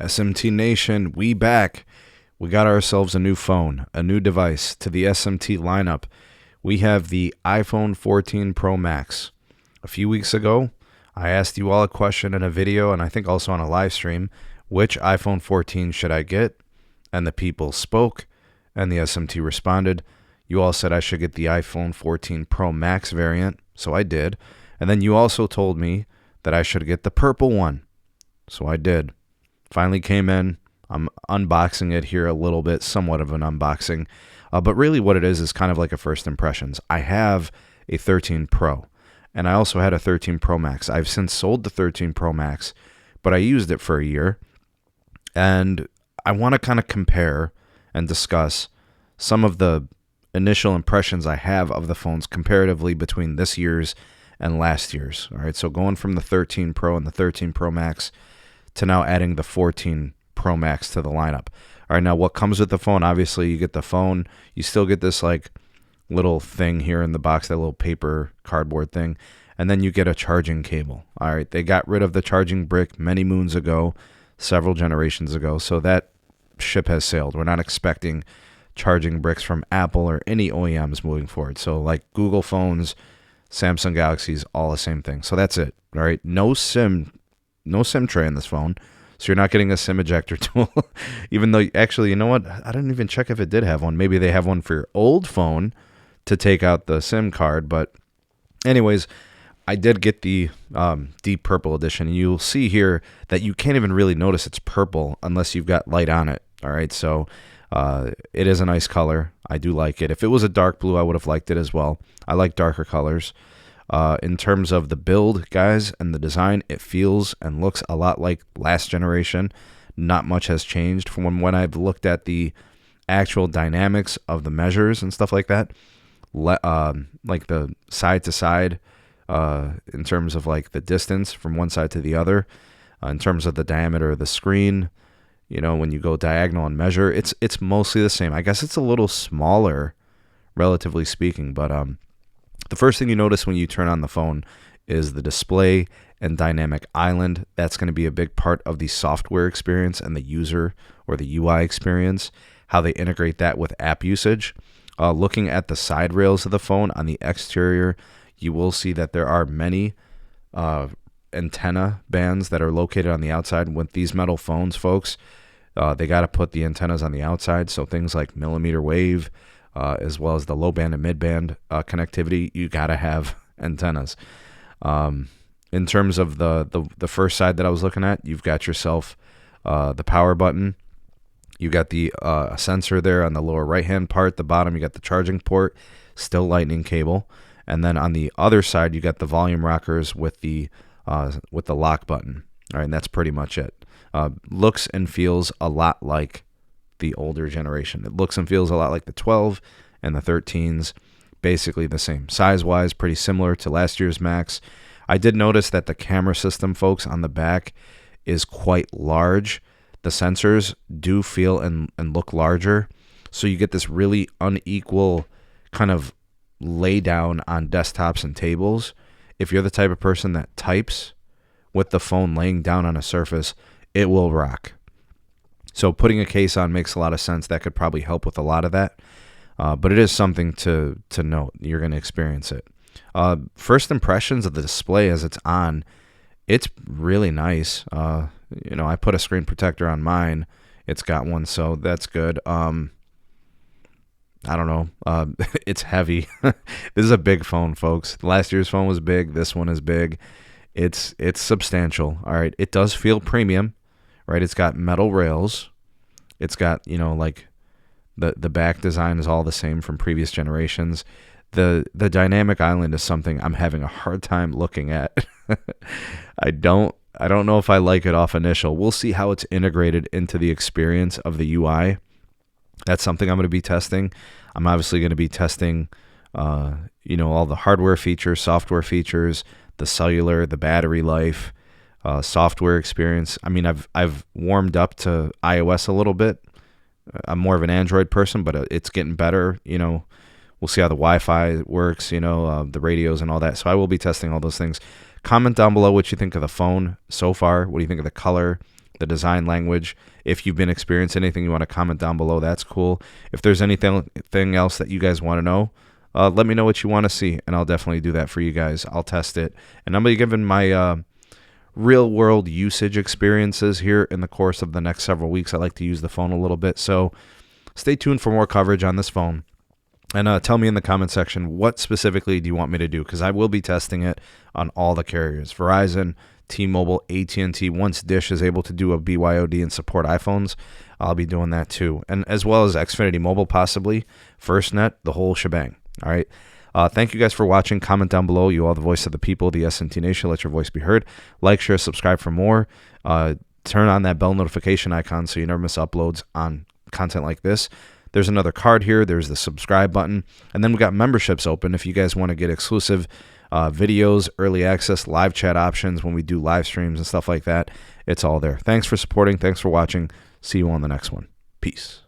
SMT Nation, we back. We got ourselves a new phone, a new device to the SMT lineup. We have the iPhone 14 Pro Max. A few weeks ago, I asked you all a question in a video, and I think also on a live stream, which iPhone 14 should I get? And the people spoke, and the SMT responded. You all said I should get the iPhone 14 Pro Max variant, so I did. And then you also told me that I should get the purple one, so I did. Finally came in. I'm unboxing it here a little bit, somewhat of an unboxing. But really what it is kind of like a first impressions. I have a 13 Pro, and I also had a 13 Pro Max. I've since sold the 13 Pro Max, but I used it for a year. And I want to kind of compare and discuss some of the initial impressions I have of the phones comparatively between this year's and last year's. All right, so going from the 13 Pro and the 13 Pro Max to now adding the 14 Pro Max to the lineup. All right, now what comes with the phone? Obviously, you get the phone. You still get this like little thing here in the box, that little paper cardboard thing, and then you get a charging cable. All right, they got rid of the charging brick many moons ago, several generations ago, so that ship has sailed. We're not expecting charging bricks from Apple or any OEMs moving forward. So like Google phones, Samsung Galaxies, all the same thing. So that's it. All right, no SIM tray in this phone. So you're not getting a SIM ejector tool, even though actually, you know what? I didn't even check if it did have one. Maybe they have one for your old phone to take out the SIM card. But anyways, I did get the deep purple edition. And you'll see here that you can't even really notice it's purple unless you've got light on it. All right, so it is a nice color. I do like it. If it was a dark blue, I would have liked it as well. I like darker colors. In terms of the build, guys, and the design, it feels and looks a lot like last generation. Not much has changed from when I've looked at the actual dynamics of the measures and stuff like that. Like the side to side, in terms of like the distance from one side to the other, in terms of the diameter of the screen. You know, when you go diagonal and measure, it's mostly the same. I guess it's a little smaller, relatively speaking, but the first thing you notice when you turn on the phone is the display and dynamic island. That's going to be a big part of the software experience and the user or the UI experience, how they integrate that with app usage. Looking at the side rails of the phone on the exterior, you will see that there are many antenna bands that are located on the outside. With these metal phones, folks, they got to put the antennas on the outside. So things like mmWave, as well as the low band and mid band connectivity, you got to have antennas. In terms of the first side that I was looking at, you've got yourself the power button. You got the sensor there on the lower right hand part. The bottom, you got the charging port, still lightning cable. And then on the other side, you got the volume rockers with the lock button. All right, and that's pretty much it. Looks and feels a lot like the older generation. It looks and feels a lot like the 12 and the 13s, basically the same. Size-wise, pretty similar to last year's Max. I did notice that the camera system, folks, on the back is quite large. The sensors do feel and look larger, so you get this really unequal kind of lay down on desktops and tables. If you're the type of person that types with the phone laying down on a surface, it will rock. So putting a case on makes a lot of sense. That could probably help with a lot of that. But it is something to note. You're going to experience it. First impressions of the display as it's on, it's really nice. I put a screen protector on mine. It's got one, so that's good. I don't know. It's heavy. This is a big phone, folks. Last year's phone was big. This one is big. It's substantial. All right. It does feel premium. Right, it's got metal rails. It's got, like the back design is all the same from previous generations. The dynamic island is something I'm having a hard time looking at. I don't know if I like it off initial. We'll see how it's integrated into the experience of the UI. That's something I'm going to be testing. I'm obviously going to be testing, all the hardware features, software features, the cellular, the battery life. Software experience. I mean, I've warmed up to iOS a little bit. I'm more of an Android person, but it's getting better. We'll see how the Wi-Fi works, the radios and all that. So I will be testing all those things. Comment down below what you think of the phone so far. What do you think of the color, the design language. If you've been experiencing anything you want to comment down below, that's cool. If there's anything else that you guys want to know, let me know what you want to see, and I'll definitely do that for you guys. I'll test it. And I'm going to be giving my real-world usage experiences here in the course of the next several weeks. I like to use the phone a little bit, so stay tuned for more coverage on this phone. And tell me in the comment section, what specifically do you want me to do? Because I will be testing it on all the carriers. Verizon, T-Mobile, AT&T. Once Dish is able to do a BYOD and support iPhones, I'll be doing that too. And as well as Xfinity Mobile, possibly, FirstNet, the whole shebang. All right. Thank you guys for watching. Comment down below. You are the voice of the people, the SMT Nation. Let your voice be heard. Like, share, subscribe for more. Turn on that bell notification icon so you never miss uploads on content like this. There's another card here. There's the subscribe button. And then we got memberships open if you guys want to get exclusive videos, early access, live chat options when we do live streams and stuff like that. It's all there. Thanks for supporting. Thanks for watching. See you on the next one. Peace.